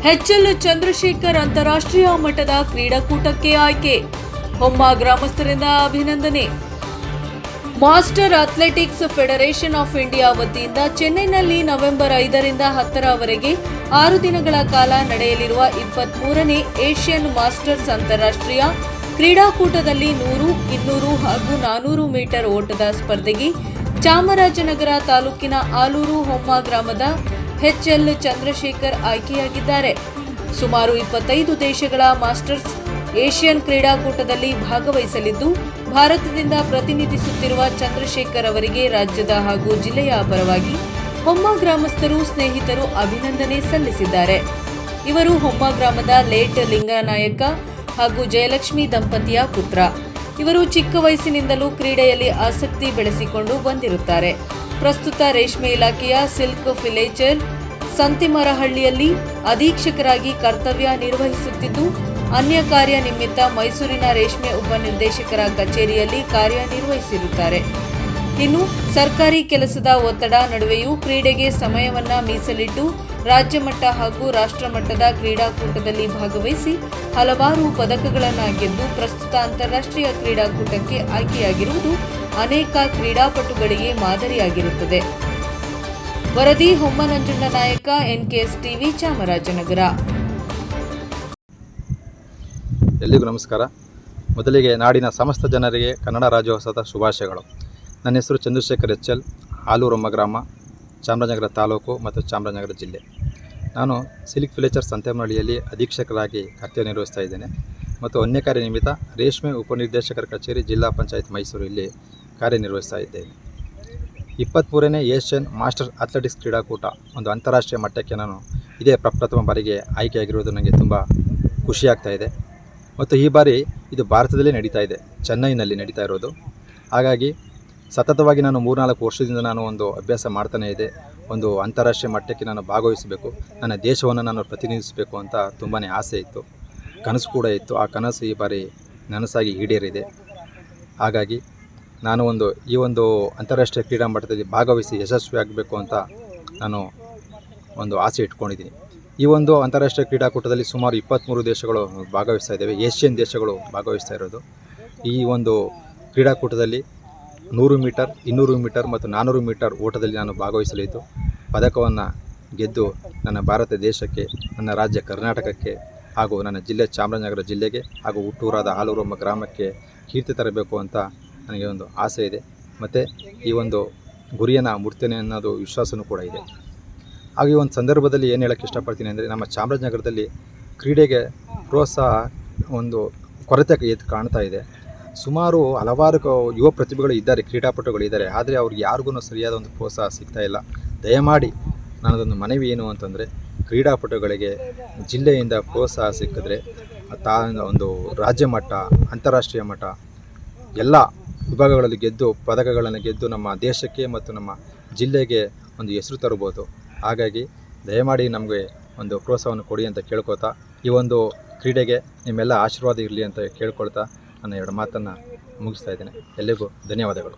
HL Chandrashekhar ಅಂತಾರಾಷ್ಟ್ರೀಯ ಮಟ್ಟದ ಕ್ರೀಡಾಕೂಟಕ್ಕೆ ಆಯ್ಕೆ. ಹೊಮ್ಮ ಗ್ರಾಮಸ್ಥರಿಂದ ಅಭಿನಂದನೆ. Master athletics federation of India ವತಿಯಿಂದ ಚೆನ್ನೈನಲ್ಲಿ ನವೆಂಬರ್ 5ರಿಂದ 10ರವರೆಗೆ 6 ದಿನಗಳ ಕಾಲ ನಡೆಯಲಿರುವ 23ನೇ ಏಷ್ಯನ್ ಮಾಸ್ಟರ್ಸ್ ಅಂತಾರಾಷ್ಟ್ರೀಯ ಕ್ರೀಡಾಕೂಟದಲ್ಲಿ 100, 200 ಹಾಗೂ 400 ಮೀಟರ್ ಓಟದ ಸ್ಪರ್ಧೆಗೆ ಚಾಮರಾಜನಗರ ತಾಲೂಕಿನ ಆಲೂರು ಹೊಮ್ಮ ಗ್ರಾಮದ ಎಚ್ಎಲ್ ಚಂದ್ರಶೇಖರ್ ಆಯ್ಕೆಯಾಗಿದ್ದಾರೆ. ಸುಮಾರು 25 ದೇಶಗಳ ಮಾಸ್ಟರ್ಸ್ ಏಷ್ಯನ್ ಕ್ರೀಡಾಕೂಟದಲ್ಲಿ ಭಾಗವಹಿಸಲಿದ್ದು, ಭಾರತದಿಂದ ಪ್ರತಿನಿಧಿಸುತ್ತಿರುವ ಚಂದ್ರಶೇಖರ್ ಅವರಿಗೆ ರಾಜ್ಯದ ಹಾಗೂ ಜಿಲ್ಲೆಯ ಪರವಾಗಿ ಹೊಮ್ಮ ಗ್ರಾಮಸ್ಥರು, ಸ್ನೇಹಿತರು ಅಭಿನಂದನೆ ಸಲ್ಲಿಸಿದ್ದಾರೆ. ಇವರು ಹೊಮ್ಮ ಗ್ರಾಮದ ಲೇಟ್ ಲಿಂಗನಾಯಕ ಹಾಗೂ ಜಯಲಕ್ಷ್ಮಿ ದಂಪತಿಯ ಪುತ್ರ. ಇವರು ಚಿಕ್ಕ ವಯಸ್ಸಿನಿಂದಲೂ ಕ್ರೀಡೆಯಲ್ಲಿ ಆಸಕ್ತಿ ಬೆಳೆಸಿಕೊಂಡು ಬಂದಿರುತ್ತಾರೆ. ಪ್ರಸ್ತುತ ರೇಷ್ಮೆ ಇಲಾಖೆಯ ಸಿಲ್ಕ್ ವಿಲೇಜರ್ ಸಂತಿಮರಹಳ್ಳಿಯಲ್ಲಿ ಅಧೀಕ್ಷಕರಾಗಿ ಕರ್ತವ್ಯ ನಿರ್ವಹಿಸುತ್ತಿದ್ದು, ಅನ್ಯ ಕಾರ್ಯ ನಿಮಿತ್ತ ಮೈಸೂರಿನ ರೇಷ್ಮೆ ಉಪನಿರ್ದೇಶಕರ ಕಚೇರಿಯಲ್ಲಿ ಕಾರ್ಯನಿರ್ವಹಿಸಿರುತ್ತಾರೆ. ಇನ್ನು ಸರ್ಕಾರಿ ಕೆಲಸದ ಒತ್ತಡ ನಡುವೆಯೂ ಕ್ರೀಡೆಗೆ ಸಮಯವನ್ನ ಮೀಸಲಿಟ್ಟು ರಾಜ್ಯ ಮಟ್ಟ ಹಾಗೂ ರಾಷ್ಟ್ರ ಮಟ್ಟದ ಕ್ರೀಡಾಕೂಟದಲ್ಲಿ ಭಾಗವಹಿಸಿ ಹಲವಾರು ಪದಕಗಳನ್ನು ಗೆದ್ದು ಪ್ರಸ್ತುತ ಅಂತಾರಾಷ್ಟ್ರೀಯ ಕ್ರೀಡಾಕೂಟಕ್ಕೆ ಆಯ್ಕೆಯಾಗಿರುವುದು ಅನೇಕ ಕ್ರೀಡಾಪಟುಗಳಿಗೆ ಮಾದರಿಯಾಗಿರುತ್ತದೆ. ವರದಿ ಹೊಮ್ಮ ನಂಜುಂಡ ನಾಯಕ, NKS TV, ಚಾಮರಾಜನಗರ. ಎಲ್ಲಿಗೂ ನಮಸ್ಕಾರ. ಮೊದಲಿಗೆ ನಾಡಿನ ಸಮಸ್ತ ಜನರಿಗೆ ಕನ್ನಡ ರಾಜ್ಯೋತ್ಸವದ ಶುಭಾಶಯಗಳು. ನನ್ನ ಹೆಸರು ಚಂದ್ರಶೇಖರ್ ಎಚ್ಎಲ್, ಆಲೂರೊಮ್ಮ ಗ್ರಾಮ, ಚಾಮರಾಜನಗರ ತಾಲೂಕು ಮತ್ತು ಚಾಮರಾಜನಗರ ಜಿಲ್ಲೆ. ನಾನು ಸಿಲ್ಕ್ ವಿಲೇಜರ್ ಸಂತೆಮರಹಳ್ಳಿಯಲ್ಲಿ ಅಧೀಕ್ಷಕರಾಗಿ ಕರ್ತವ್ಯ ನಿರ್ವಹಿಸ್ತಾ ಇದ್ದೇನೆ ಮತ್ತು ಅನ್ಯ ಕಾರ್ಯ ನಿಮಿತ್ತ ರೇಷ್ಮೆ ಉಪನಿರ್ದೇಶಕರ ಕಚೇರಿ, ಜಿಲ್ಲಾ ಪಂಚಾಯತ್ ಮೈಸೂರು ಇಲ್ಲಿ ಕಾರ್ಯನಿರ್ವಹಿಸ್ತಾ ಇದ್ದೇನೆ. 23ನೇ ಏಷ್ಯನ್ ಮಾಸ್ಟರ್ ಅಥ್ಲೆಟಿಕ್ಸ್ ಕ್ರೀಡಾಕೂಟ ಒಂದು ಅಂತಾರಾಷ್ಟ್ರೀಯ ಮಟ್ಟಕ್ಕೆ ನಾನು ಇದೇ ಪ್ರಪ್ರಥಮ ಬಾರಿಗೆ ಆಯ್ಕೆಯಾಗಿರುವುದು ನನಗೆ ತುಂಬ ಖುಷಿಯಾಗ್ತಾ ಇದೆ. ಮತ್ತು ಈ ಬಾರಿ ಇದು ಭಾರತದಲ್ಲೇ ನಡೀತಾ ಇದೆ, ಚೆನ್ನೈನಲ್ಲಿ ನಡೀತಾ ಇರೋದು. ಹಾಗಾಗಿ ಸತತವಾಗಿ ನಾನು 3-4 ವರ್ಷದಿಂದ ನಾನು ಒಂದು ಅಭ್ಯಾಸ ಮಾಡ್ತಾನೇ ಇದೆ. ಒಂದು ಅಂತಾರಾಷ್ಟ್ರೀಯ ಮಟ್ಟಕ್ಕೆ ನಾನು ಭಾಗವಹಿಸಬೇಕು, ನನ್ನ ದೇಶವನ್ನು ನಾನು ಪ್ರತಿನಿಧಿಸಬೇಕು ಅಂತ ತುಂಬಾ ಆಸೆ ಇತ್ತು, ಕನಸು ಕೂಡ ಇತ್ತು. ಆ ಕನಸು ಈ ಬಾರಿ ನನಸಾಗಿ ಈಡೇರಿದೆ. ಹಾಗಾಗಿ ನಾನು ಈ ಒಂದು ಅಂತಾರಾಷ್ಟ್ರೀಯ ಕ್ರೀಡಾ ಮಟ್ಟದಲ್ಲಿ ಭಾಗವಹಿಸಿ ಯಶಸ್ವಿಯಾಗಬೇಕು ಅಂತ ನಾನು ಒಂದು ಆಸೆ ಇಟ್ಕೊಂಡಿದ್ದೀನಿ. ಈ ಒಂದು ಅಂತಾರಾಷ್ಟ್ರೀಯ ಕ್ರೀಡಾಕೂಟದಲ್ಲಿ ಸುಮಾರು 23 ದೇಶಗಳು ಭಾಗವಹಿಸ್ತಾ ಇದ್ದಾವೆ, ಏಷ್ಯನ್ ದೇಶಗಳು ಭಾಗವಹಿಸ್ತಾ ಇರೋದು. ಈ ಒಂದು ಕ್ರೀಡಾಕೂಟದಲ್ಲಿ 100 ಮೀಟರ್, 200 ಮೀಟರ್ ಮತ್ತು 400 ಮೀಟರ್ ಓಟದಲ್ಲಿ ನಾನು ಭಾಗವಹಿಸಲಿದ್ದು ಪದಕವನ್ನು ಗೆದ್ದು ನನ್ನ ಭಾರತ ದೇಶಕ್ಕೆ, ನನ್ನ ರಾಜ್ಯ ಕರ್ನಾಟಕಕ್ಕೆ ಹಾಗೂ ನನ್ನ ಜಿಲ್ಲೆ ಚಾಮರಾಜನಗರ ಜಿಲ್ಲೆಗೆ ಹಾಗೂ ಹುಟ್ಟೂರಾದ ಆಲೂರೊಮ್ಮ ಗ್ರಾಮಕ್ಕೆ ಕೀರ್ತಿ ತರಬೇಕು ಅಂತ ನನಗೆ ಒಂದು ಆಸೆ ಇದೆ. ಮತ್ತು ಈ ಒಂದು ಗುರಿಯನ್ನು ಮುಟ್ತೇನೆ ಅನ್ನೋದು ವಿಶ್ವಾಸವೂ ಕೂಡ ಇದೆ. ಹಾಗೂ ಈ ಒಂದು ಸಂದರ್ಭದಲ್ಲಿ ಏನು ಹೇಳೋಕ್ಕೆ ಇಷ್ಟಪಡ್ತೀನಿ ಅಂದರೆ, ನಮ್ಮ ಚಾಮರಾಜನಗರದಲ್ಲಿ ಕ್ರೀಡೆಗೆ ಪ್ರೋತ್ಸಾಹ ಒಂದು ಕೊರತೆ ಎದ್ದು ಕಾಣ್ತಾ ಇದೆ. ಸುಮಾರು ಹಲವಾರು ಯುವ ಪ್ರತಿಭೆಗಳು ಇದ್ದಾರೆ, ಕ್ರೀಡಾಪಟುಗಳು ಇದ್ದಾರೆ. ಆದರೆ ಅವ್ರಿಗೆ ಯಾರಿಗೂ ಸರಿಯಾದ ಒಂದು ಪ್ರೋತ್ಸಾಹ ಸಿಗ್ತಾ ಇಲ್ಲ. ದಯಮಾಡಿ ನನ್ನದೊಂದು ಮನವಿ ಏನು ಅಂತಂದರೆ, ಕ್ರೀಡಾಪಟುಗಳಿಗೆ ಜಿಲ್ಲೆಯಿಂದ ಪ್ರೋತ್ಸಾಹ ಸಿಕ್ಕಿದ್ರೆ ಒಂದು ರಾಜ್ಯ ಮಟ್ಟ, ಅಂತಾರಾಷ್ಟ್ರೀಯ ಮಟ್ಟ ಎಲ್ಲ ವಿಭಾಗಗಳಲ್ಲಿ ಗೆದ್ದು ಪದಕಗಳನ್ನು ಗೆದ್ದು ನಮ್ಮ ದೇಶಕ್ಕೆ ಮತ್ತು ನಮ್ಮ ಜಿಲ್ಲೆಗೆ ಒಂದು ಹೆಸರು ತರಬಹುದು. ಹಾಗಾಗಿ ದಯಮಾಡಿ ನಮಗೆ ಒಂದು ಪ್ರೋತ್ಸಾಹವನ್ನು ಕೊಡಿ ಅಂತ ಕೇಳ್ಕೊತಾ, ಈ ಒಂದು ಕ್ರೀಡೆಗೆ ನಿಮ್ಮೆಲ್ಲ ಆಶೀರ್ವಾದ ಇರಲಿ ಅಂತ ಕೇಳ್ಕೊಳ್ತಾ ನನ್ನ 2 ಮಾತನ್ನು ಮುಗಿಸ್ತಾ ಇದ್ದೇನೆ. ಎಲ್ಲರಿಗೂ ಧನ್ಯವಾದಗಳು.